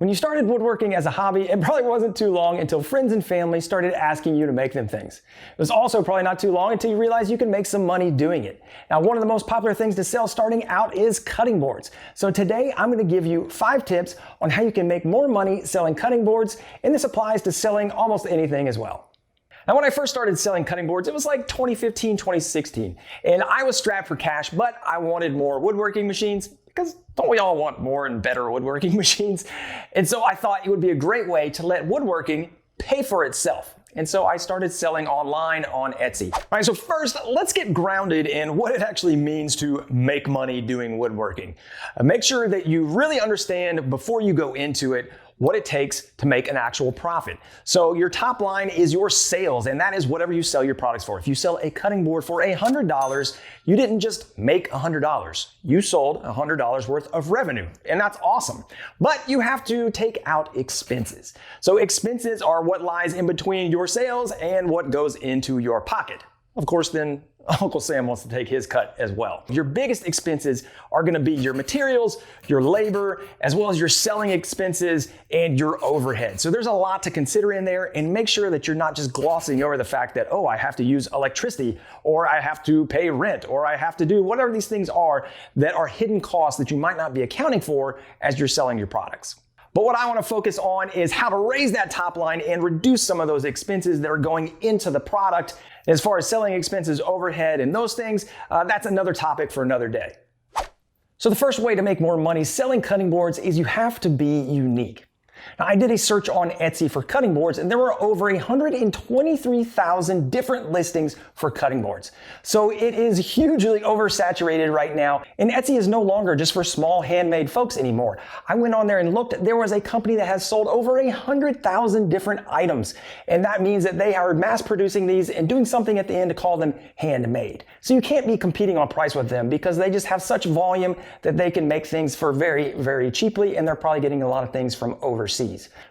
When you started woodworking as a hobby, it probably wasn't too long until friends and family started asking you to make them things. It was also probably not too long until you realized you could make some money doing it. Now, one of the most popular things to sell starting out is cutting boards. So today, I'm going to give you 5 tips on how you can make more money selling cutting boards, and this applies to selling almost anything as well. Now, when I first started selling cutting boards, it was like 2015, 2016, and I was strapped for cash, but I wanted more woodworking machines because don't we all want more and better woodworking machines? And so I thought it would be a great way to let woodworking pay for itself. And so I started selling online on Etsy. All right, so first, let's get grounded in what it actually means to make money doing woodworking. Make sure that you really understand before you go into it what it takes to make an actual profit. So your top line is your sales, and that is whatever you sell your products for. If you sell a cutting board for $100, you didn't just make $100. You sold $100 worth of revenue, and that's awesome. But you have to take out expenses. So expenses are what lies in between your sales and what goes into your pocket. Of course, then Uncle Sam wants to take his cut as well. Your biggest expenses are going to be your materials, your labor, as well as your selling expenses and your overhead. So there's a lot to consider in there, and make sure that you're not just glossing over the fact that, oh, I have to use electricity, or I have to pay rent, or I have to do whatever these things are that are hidden costs that you might not be accounting for as you're selling your products. But what I want to focus on is how to raise that top line and reduce some of those expenses that are going into the product. As far as selling expenses, overhead, and those things, that's another topic for another day. So the first way to make more money selling cutting boards is you have to be unique. Now, I did a search on Etsy for cutting boards, and there were over 123,000 different listings for cutting boards. So it is hugely oversaturated right now, and Etsy is no longer just for small handmade folks anymore. I went on there and looked. There was a company that has sold over 100,000 different items, and that means that they are mass producing these and doing something at the end to call them handmade. So you can't be competing on price with them because they just have such volume that they can make things for very, very cheaply, and they're probably getting a lot of things from overseas.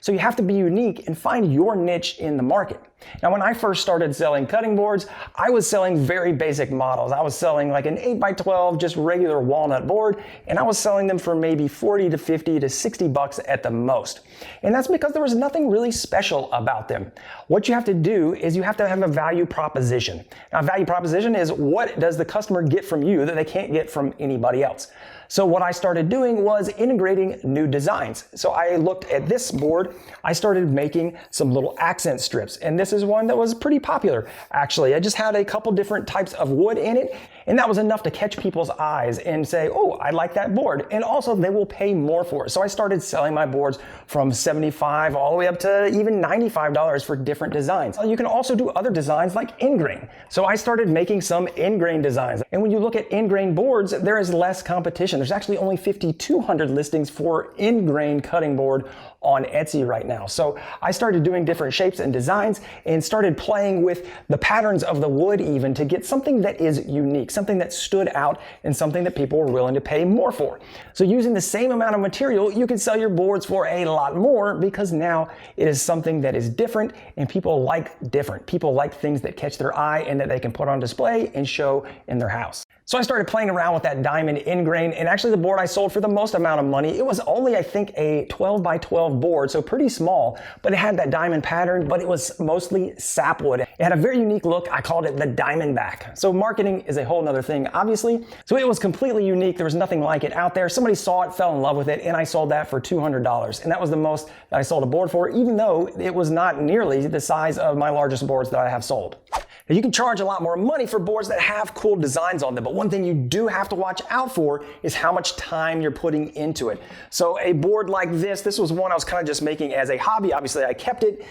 So you have to be unique and find your niche in the market. Now, when I first started selling cutting boards, I was selling very basic models. I was selling like an 8x12, just regular walnut board, and I was selling them for maybe 40 to 50 to 60 bucks at the most. And that's because there was nothing really special about them. What you have to do is you have to have a value proposition. Now, a value proposition is what does the customer get from you that they can't get from anybody else? So what I started doing was integrating new designs. So I looked at this board, I started making some little accent strips, and this is one that was pretty popular, actually. I just had a couple different types of wood in it, and that was enough to catch people's eyes and say, oh, I like that board. And also they will pay more for it. So I started selling my boards from $75 all the way up to even $95 for different designs. You can also do other designs like ingrain. So I started making some ingrain designs. And when you look at ingrain boards, there is less competition. There's actually only 5,200 listings for ingrain cutting board on Etsy right now. So I started doing different shapes and designs and started playing with the patterns of the wood even to get something that is unique, something that stood out and something that people were willing to pay more for. So using the same amount of material, you can sell your boards for a lot more because now it is something that is different, and people like different. People like things that catch their eye and that they can put on display and show in their house. So I started playing around with that diamond ingrain, and actually the board I sold for the most amount of money, it was only, I think, a 12x12 board, so pretty small, but it had that diamond pattern, but it was mostly sapwood. It had a very unique look. I called it the Diamondback. So marketing is a whole nother thing, obviously. So it was completely unique. There was nothing like it out there. Somebody saw it, fell in love with it, and I sold that for $200. And that was the most that I sold a board for, even though it was not nearly the size of my largest boards that I have sold. Now, you can charge a lot more money for boards that have cool designs on them, but one thing you do have to watch out for is how much time you're putting into it. So a board like this was one I was kind of just making as a hobby. Obviously, I kept it.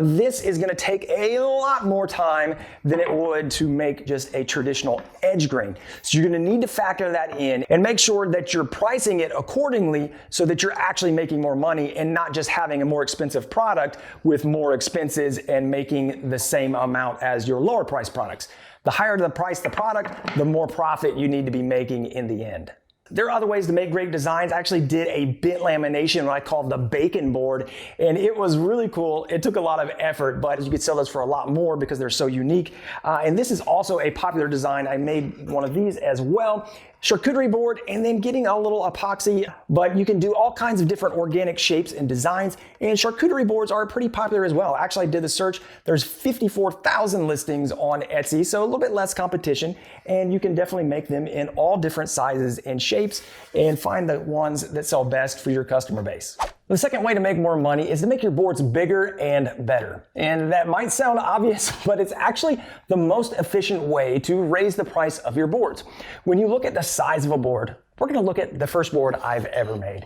This is going to take a lot more time than it would to make just a traditional edge grain. So you're going to need to factor that in and make sure that you're pricing it accordingly so that you're actually making more money and not just having a more expensive product with more expenses and making the same amount as your lower price products. The higher the price the product, the more profit you need to be making in the end. There are other ways to make great designs. I actually did a bit lamination, what I called the bacon board, and it was really cool. It took a lot of effort, but you could sell those for a lot more because they're so unique. And this is also a popular design. I made one of these as well. charcuterie board, and then getting a little epoxy, but you can do all kinds of different organic shapes and designs, and charcuterie boards are pretty popular as well. Actually, I did the search. There's 54,000 listings on Etsy, so a little bit less competition, and you can definitely make them in all different sizes and shapes and find the ones that sell best for your customer base. The second way to make more money is to make your boards bigger and better. And that might sound obvious, but it's actually the most efficient way to raise the price of your boards. When you look at the size of a board, we're going to look at the first board I've ever made.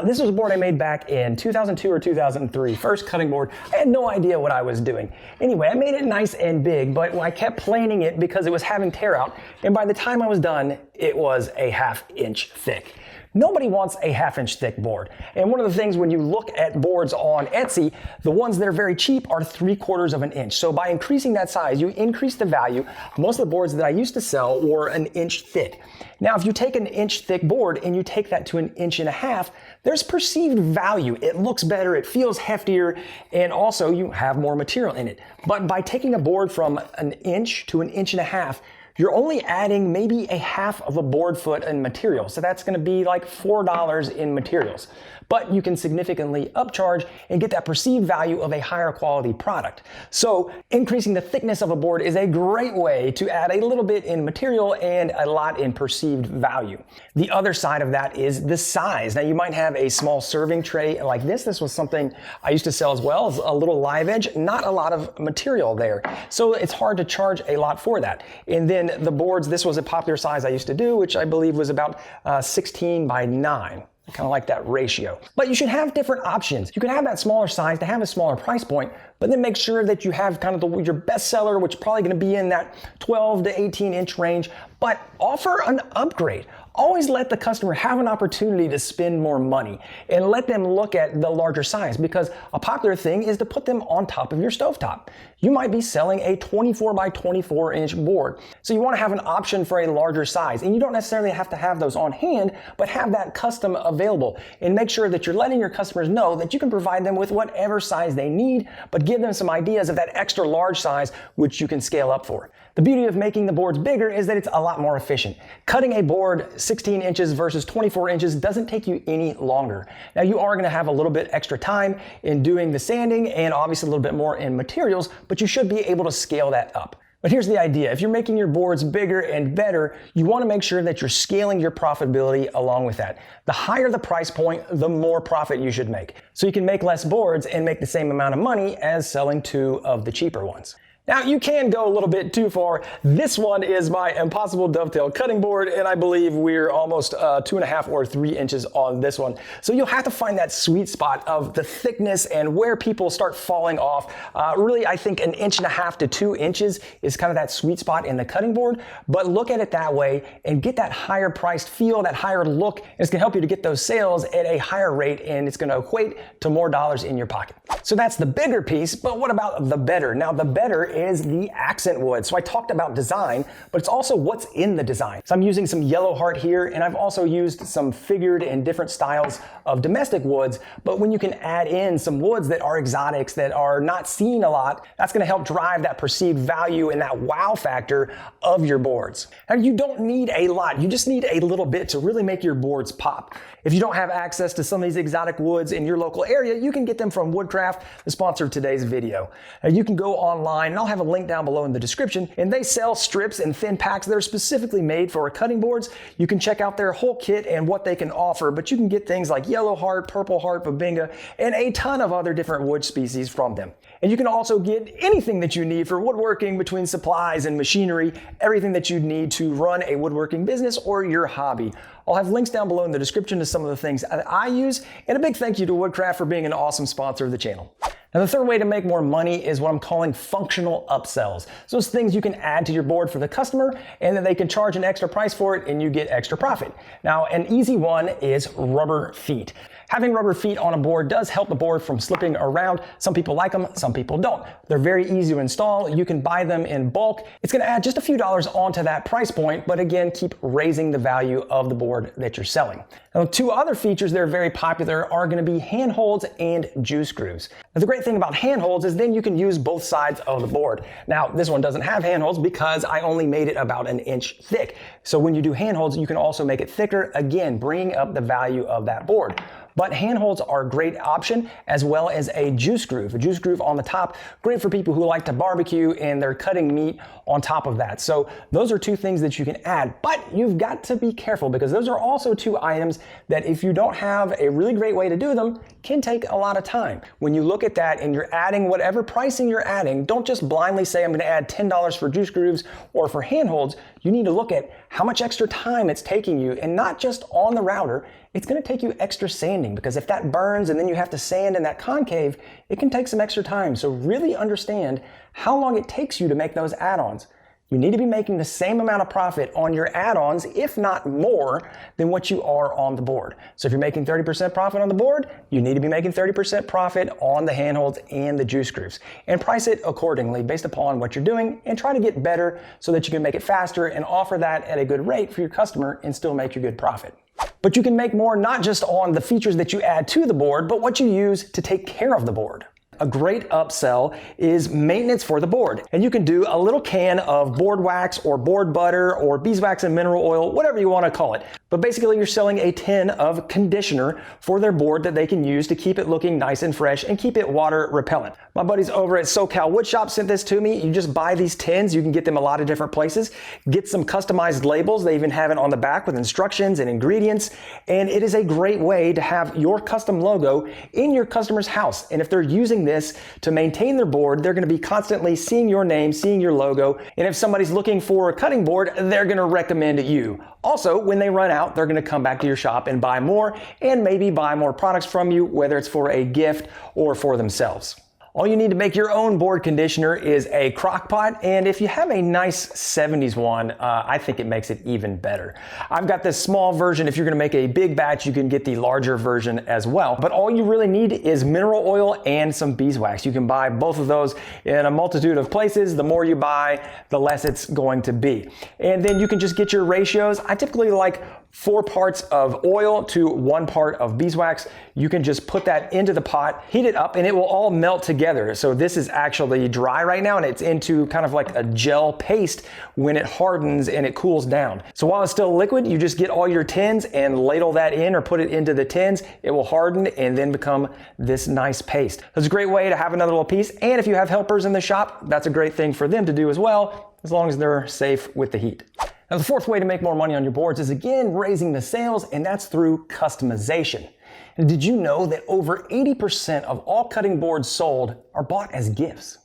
This was a board I made back in 2002 or 2003, first cutting board. I had no idea what I was doing. Anyway, I made it nice and big, but I kept planing it because it was having tear out, and by the time I was done, it was a 1/2 inch thick. Nobody wants a 1/2 inch thick board. And one of the things when you look at boards on Etsy, the ones that are very cheap are 3/4 of an inch. So by increasing that size, you increase the value. Most of the boards that I used to sell were an inch thick. Now, if you take an inch thick board and you take that to an 1.5 inches, there's perceived value. It looks better, it feels heftier, and also you have more material in it. But by taking a board from an inch to an 1.5 inches, you're only adding maybe a 1/2 of a board foot in material. So that's going to be like $4 in materials. But you can significantly upcharge and get that perceived value of a higher quality product. So increasing the thickness of a board is a great way to add a little bit in material and a lot in perceived value. The other side of that is the size. Now you might have a small serving tray like this. This was something I used to sell as well, as a little live edge, not a lot of material there. So it's hard to charge a lot for that. And then the boards, this was a popular size I used to do, which I believe was about 16 by 9. I kind of like that ratio. But you should have different options. You can have that smaller size to have a smaller price point, but then make sure that you have kind of your best seller, which is probably going to be in that 12 to 18 inch range, but offer an upgrade. Always let the customer have an opportunity to spend more money and let them look at the larger size, because a popular thing is to put them on top of your stovetop. You might be selling a 24 by 24 inch board. So you want to have an option for a larger size, and you don't necessarily have to have those on hand, but have that custom available, and make sure that you're letting your customers know that you can provide them with whatever size they need, but give them some ideas of that extra large size which you can scale up for. The beauty of making the boards bigger is that it's a lot more efficient. Cutting a board 16 inches versus 24 inches doesn't take you any longer. Now you are going to have a little bit extra time in doing the sanding and obviously a little bit more in materials, but you should be able to scale that up. But here's the idea. If you're making your boards bigger and better, you want to make sure that you're scaling your profitability along with that. The higher the price point, the more profit you should make. So you can make less boards and make the same amount of money as selling 2 of the cheaper ones. Now you can go a little bit too far. This one is my Impossible Dovetail cutting board, and I believe we're almost 2.5 or 3 inches on this one. So you'll have to find that sweet spot of the thickness and where people start falling off. Really, I think 1.5 to 2 inches is kind of that sweet spot in the cutting board, but look at it that way and get that higher priced feel, that higher look. And it's gonna help you to get those sales at a higher rate, and it's gonna equate to more dollars in your pocket. So that's the bigger piece, but what about the better? Now the better is the accent wood. So I talked about design, but it's also what's in the design. So I'm using some yellow heart here, and I've also used some figured and different styles of domestic woods. But when you can add in some woods that are exotics, that are not seen a lot, that's gonna help drive that perceived value and that wow factor of your boards. Now you don't need a lot, you just need a little bit to really make your boards pop. If you don't have access to some of these exotic woods in your local area, you can get them from Woodcraft, the sponsor of today's video. Now you can go online, and I'll have a link down below in the description, and they sell strips and thin packs that are specifically made for cutting boards. You can check out their whole kit and what they can offer, but you can get things like yellow heart, purple heart, babinga, and a ton of other different wood species from them. And you can also get anything that you need for woodworking, between supplies and machinery, everything that you need to run a woodworking business or your hobby. I'll have links down below in the description to some of the things that I use, and a big thank you to Woodcraft for being an awesome sponsor of the channel. Now the third way to make more money is what I'm calling functional upsells. So it's things you can add to your board for the customer, and then they can charge an extra price for it and you get extra profit. Now an easy one is rubber feet. Having rubber feet on a board does help the board from slipping around. Some people like them, some people don't. They're very easy to install. You can buy them in bulk. It's going to add just a few dollars onto that price point, but again, keep raising the value of the board that you're selling. Now, two other features that are very popular are going to be handholds and juice grooves. Now, the great thing about handholds is then you can use both sides of the board. Now, this one doesn't have handholds because I only made it about an inch thick. So when you do handholds, you can also make it thicker, again, bringing up the value of that board. But handholds are a great option, as well as a juice groove. A juice groove on the top, great for people who like to barbecue and they're cutting meat on top of that. So those are two things that you can add, but you've got to be careful because those are also two items that if you don't have a really great way to do them, can take a lot of time. When you look at that and you're adding whatever pricing you're adding, don't just blindly say I'm going to add $10 for juice grooves or for handholds. You need to look at how much extra time it's taking you, and not just on the router. It's going to take you extra sanding, because if that burns and then you have to sand in that concave, it can take some extra time. So really understand how long it takes you to make those add-ons. You need to be making the same amount of profit on your add-ons, if not more, than what you are on the board. So if you're making 30% profit on the board, you need to be making 30% profit on the handholds and the juice grooves. And price it accordingly based upon what you're doing, and try to get better so that you can make it faster and offer that at a good rate for your customer and still make your good profit. But you can make more not just on the features that you add to the board, but what you use to take care of the board. A great upsell is maintenance for the board. And you can do a little can of board wax or board butter or beeswax and mineral oil, whatever you want to call it. But basically you're selling a tin of conditioner for their board that they can use to keep it looking nice and fresh and keep it water repellent. My buddies over at SoCal Woodshop sent this to me. You just buy these tins. You can get them a lot of different places. Get some customized labels. They even have it on the back with instructions and ingredients. And it is a great way to have your custom logo in your customer's house. And if they're using this to maintain their board, they're going to be constantly seeing your name, seeing your logo. And if somebody's looking for a cutting board, they're going to recommend you. Also, when they run out, they're going to come back to your shop and buy more, and maybe buy more products from you, whether it's for a gift or for themselves. All you need to make your own board conditioner is a crock pot, and if you have a nice 70s one, I think it makes it even better. I've got this small version. If you're going to make a big batch, you can get the larger version as well. But all you really need is mineral oil and some beeswax. You can buy both of those in a multitude of places. The more you buy, the less it's going to be. And then you can just get your ratios. I typically like 4 parts of oil to 1 part of beeswax. You can just put that into the pot, heat it up, and it will all melt together. So this is actually dry right now, and it's into kind of like a gel paste when it hardens and it cools down. So while it's still liquid, you just get all your tins and ladle that in or put it into the tins. It will harden and then become this nice paste. That's a great way to have another little piece. And if you have helpers in the shop, that's a great thing for them to do as well, as long as they're safe with the heat. Now, the fourth way to make more money on your boards is, again, raising the sales, and that's through customization. And did you know that over 80% of all cutting boards sold are bought as gifts?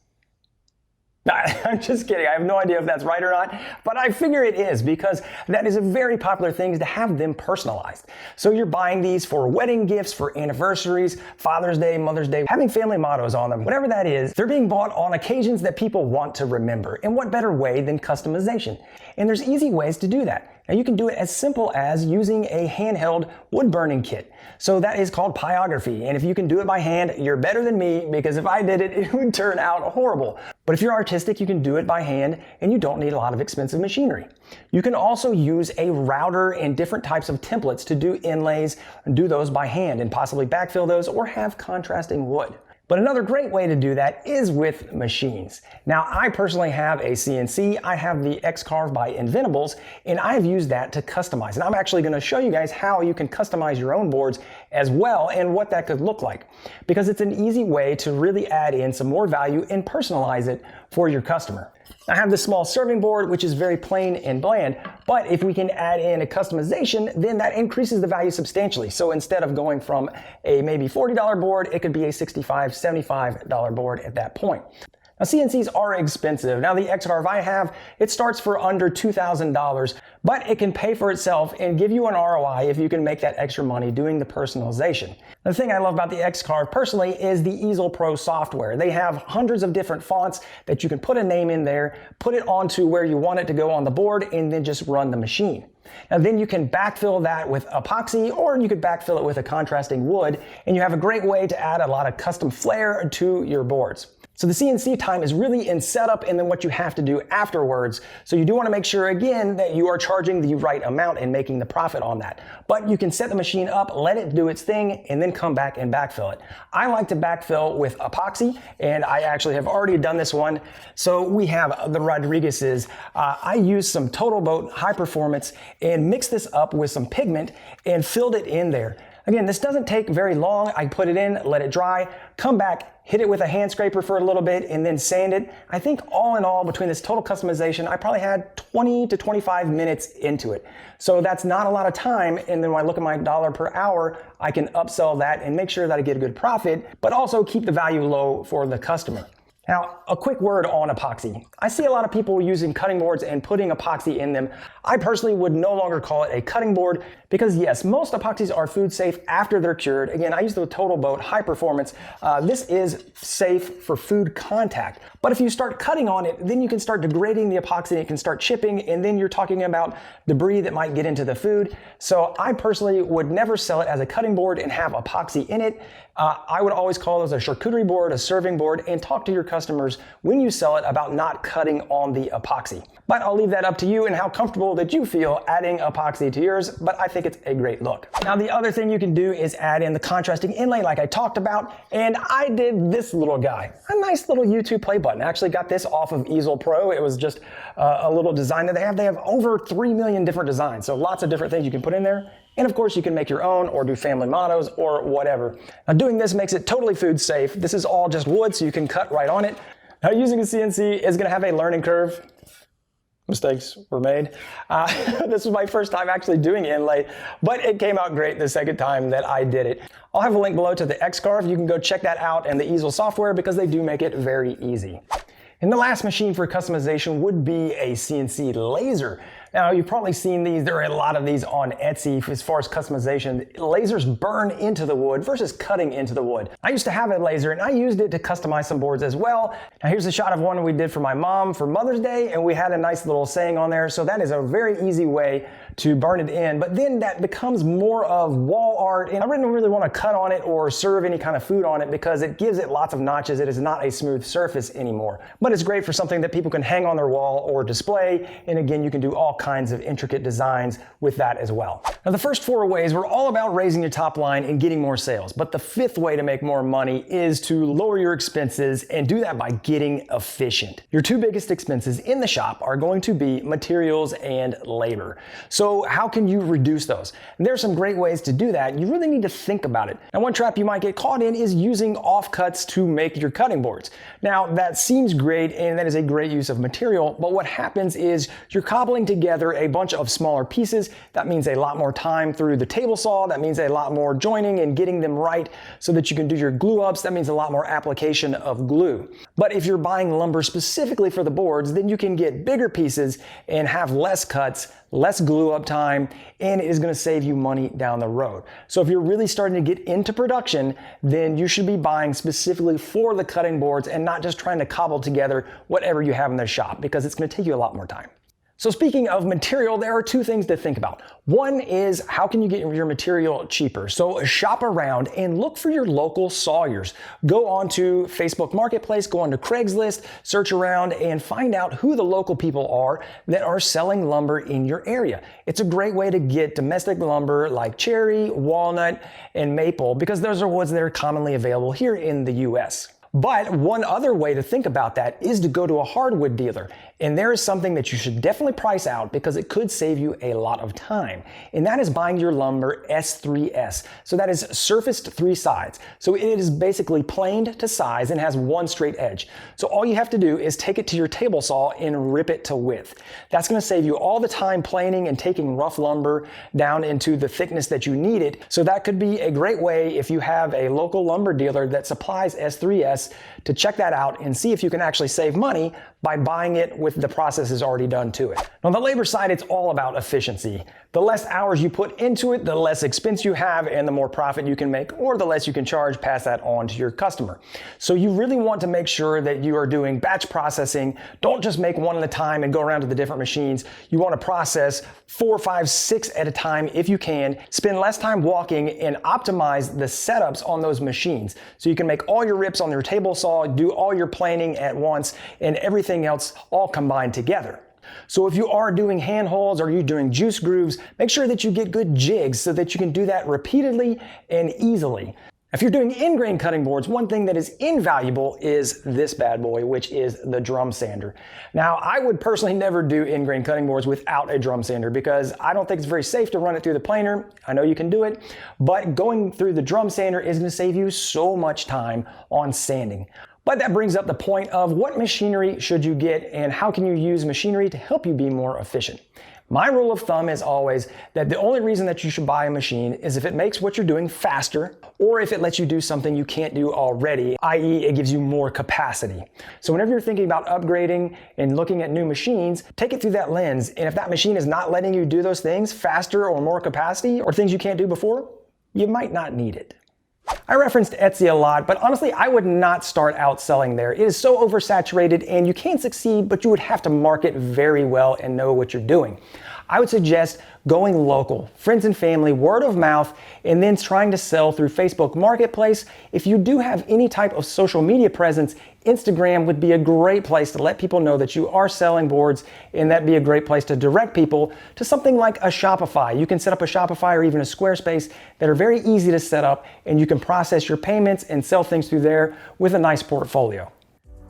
I'm just kidding. I have no idea if that's right or not, but I figure it is, because that is a very popular thing to have them personalized. So you're buying these for wedding gifts, for anniversaries, Father's Day, Mother's Day, having family mottos on them, whatever that is. They're being bought on occasions that people want to remember. And what better way than customization? And there's easy ways to do that. Now, you can do it as simple as using a handheld wood burning kit. So that is called pyography. And if you can do it by hand, you're better than me, because if I did it, it would turn out horrible. But if you're artistic, you can do it by hand, and you don't need a lot of expensive machinery. You can also use a router and different types of templates to do inlays, and do those by hand and possibly backfill those or have contrasting wood. But another great way to do that is with machines. Now, I personally have a CNC. I have the X-Carve by Inventables, and I've used that to customize. And I'm actually going to show you guys how you can customize your own boards as well, and what that could look like. Because it's an easy way to really add in some more value and personalize it for your customer. I have this small serving board, which is very plain and bland, but if we can add in a customization, then that increases the value substantially. So instead of going from a maybe $40 board, it could be a $65, $75 board at that point. Now, CNCs are expensive. Now, the X-Carve I have, it starts for under $2,000, but it can pay for itself and give you an ROI if you can make that extra money doing the personalization. The thing I love about the X-Carve personally is the Easel Pro software. They have hundreds of different fonts that you can put a name in there, put it onto where you want it to go on the board, and then just run the machine. Now then you can backfill that with epoxy, or you could backfill it with a contrasting wood, and you have a great way to add a lot of custom flair to your boards. So the CNC time is really in setup and then what you have to do afterwards. So you do want to make sure, again, that you are charging the right amount and making the profit on that. But you can set the machine up, let it do its thing, and then come back and backfill it. I like to backfill with epoxy, and I actually have already done this one. So we have the Rodriguez's. I used some Total Boat High Performance and mixed this up with some pigment and filled it in there. Again, this doesn't take very long. I put it in, let it dry, come back, hit it with a hand scraper for a little bit, and then sand it. I think all in all, between this total customization, I probably had 20 to 25 minutes into it. So that's not a lot of time, and then when I look at my dollar per hour, I can upsell that and make sure that I get a good profit, but also keep the value low for the customer. Now, a quick word on epoxy. I see a lot of people using cutting boards and putting epoxy in them. I personally would no longer call it a cutting board because yes, most epoxies are food safe after they're cured. Again, I use the Total Boat High Performance. This is safe for food contact. But if you start cutting on it, then you can start degrading the epoxy, it can start chipping, and then you're talking about debris that might get into the food. So I personally would never sell it as a cutting board and have epoxy in it. I would always call those a charcuterie board, a serving board, and talk to your customers when you sell it about not cutting on the epoxy. But I'll leave that up to you and how comfortable that you feel adding epoxy to yours, but I think it's a great look. Now the other thing you can do is add in the contrasting inlay like I talked about, and I did this little guy. A nice little YouTube play button. I actually got this off of Easel Pro. It was just a little design that they have. They have over 3 million different designs, so lots of different things you can put in there. And of course you can make your own or do family mottos or whatever. Now doing this makes it totally food safe. This is all just wood so you can cut right on it. Now using a CNC is going to have a learning curve. Mistakes were made. This was my first time actually doing inlay, but it came out great the second time that I did it. I'll have a link below to the X-Carve. You can go check that out and the Easel software because they do make it very easy. And the last machine for customization would be a CNC laser. Now, you've probably seen these. There are a lot of these on Etsy as far as customization. Lasers burn into the wood versus cutting into the wood. I used to have a laser and I used it to customize some boards as well. Now, here's a shot of one we did for my mom for Mother's Day, and we had a nice little saying on there. So that is a very easy way to burn it in, but then that becomes more of wall art, and I didn't really want to cut on it or serve any kind of food on it because it gives it lots of notches. It is not a smooth surface anymore, but it's great for something that people can hang on their wall or display, and again, you can do all kinds of intricate designs with that as well. Now, the first 4 ways were all about raising your top line and getting more sales, but the 5th way to make more money is to lower your expenses and do that by getting efficient. Your 2 biggest expenses in the shop are going to be materials and labor. So how can you reduce those? And there are some great ways to do that. You really need to think about it. Now, one trap you might get caught in is using offcuts to make your cutting boards. Now, that seems great and that is a great use of material, but what happens is you're cobbling together a bunch of smaller pieces. That means a lot more time through the table saw. That means a lot more joining and getting them right so that you can do your glue ups. That means a lot more application of glue. But if you're buying lumber specifically for the boards, then you can get bigger pieces and have less cuts, less glue up time, and it is going to save you money down the road. So if you're really starting to get into production, then you should be buying specifically for the cutting boards and not just trying to cobble together whatever you have in the shop, because it's going to take you a lot more time. So speaking of material, there are 2 things to think about. One is how can you get your material cheaper? So shop around and look for your local sawyers. Go onto Facebook Marketplace, go onto Craigslist, search around and find out who the local people are that are selling lumber in your area. It's a great way to get domestic lumber like cherry, walnut, and maple because those are woods that are commonly available here in the US. But one other way to think about that is to go to a hardwood dealer. And there is something that you should definitely price out because it could save you a lot of time. And that is buying your lumber S3S. So that is surfaced 3 sides. So it is basically planed to size and has 1 straight edge. So all you have to do is take it to your table saw and rip it to width. That's going to save you all the time planing and taking rough lumber down into the thickness that you need it. So that could be a great way if you have a local lumber dealer that supplies S3S advice to check that out and see if you can actually save money by buying it with the processes already done to it. On the labor side, it's all about efficiency. The less hours you put into it, the less expense you have and the more profit you can make, or the less you can charge, pass that on to your customer. So you really want to make sure that you are doing batch processing. Don't just make one at a time and go around to the different machines. You want to process 4, 5, 6 at a time if you can. Spend less time walking and optimize the setups on those machines. So you can make all your rips on your table saw, do all your planing at once, and everything else all combined together. So if you are doing hand holes or you're doing juice grooves, make sure that you get good jigs so that you can do that repeatedly and easily. If you're doing in-grain cutting boards, one thing that is invaluable is this bad boy, which is the drum sander. Now, I would personally never do in-grain cutting boards without a drum sander because I don't think it's very safe to run it through the planer. I know you can do it, but going through the drum sander is going to save you so much time on sanding. But that brings up the point of what machinery should you get and how can you use machinery to help you be more efficient. My rule of thumb is always that the only reason that you should buy a machine is if it makes what you're doing faster or if it lets you do something you can't do already, i.e. it gives you more capacity. So whenever you're thinking about upgrading and looking at new machines, take it through that lens. And if that machine is not letting you do those things faster or more capacity or things you can't do before, you might not need it. I referenced Etsy a lot, but honestly, I would not start out selling there. It is so oversaturated and you can succeed, but you would have to market very well and know what you're doing. I would suggest going local, friends and family, word of mouth, and then trying to sell through Facebook Marketplace. If you do have any type of social media presence, Instagram would be a great place to let people know that you are selling boards, and that'd be a great place to direct people to something like a Shopify. You can set up a Shopify or even a Squarespace that are very easy to set up, and you can process your payments and sell things through there with a nice portfolio.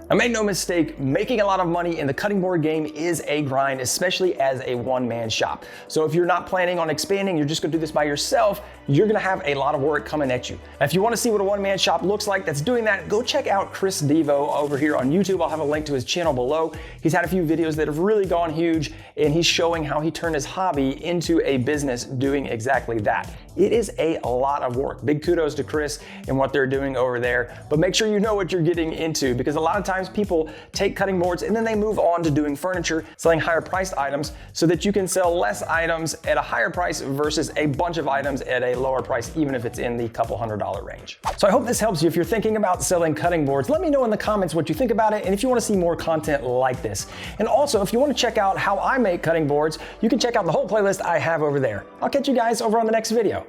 Now make no mistake, making a lot of money in the cutting board game is a grind, especially as a one-man shop. So if you're not planning on expanding, you're just gonna do this by yourself, you're gonna have a lot of work coming at you. Now, if you wanna see what a one-man shop looks like that's doing that, go check out Chris Devo over here on YouTube. I'll have a link to his channel below. He's had a few videos that have really gone huge, and he's showing how he turned his hobby into a business doing exactly that. It is a lot of work. Big kudos to Chris and what they're doing over there, but make sure you know what you're getting into because a lot of times people take cutting boards and then they move on to doing furniture, selling higher priced items so that you can sell less items at a higher price versus a bunch of items at a lower price, even if it's in the couple $100 range. So I hope this helps you if you're thinking about selling cutting boards. Let me know in the comments what you think about it and if you want to see more content like this. And also, if you want to check out how I make cutting boards, you can check out the whole playlist I have over there. I'll catch you guys over on the next video.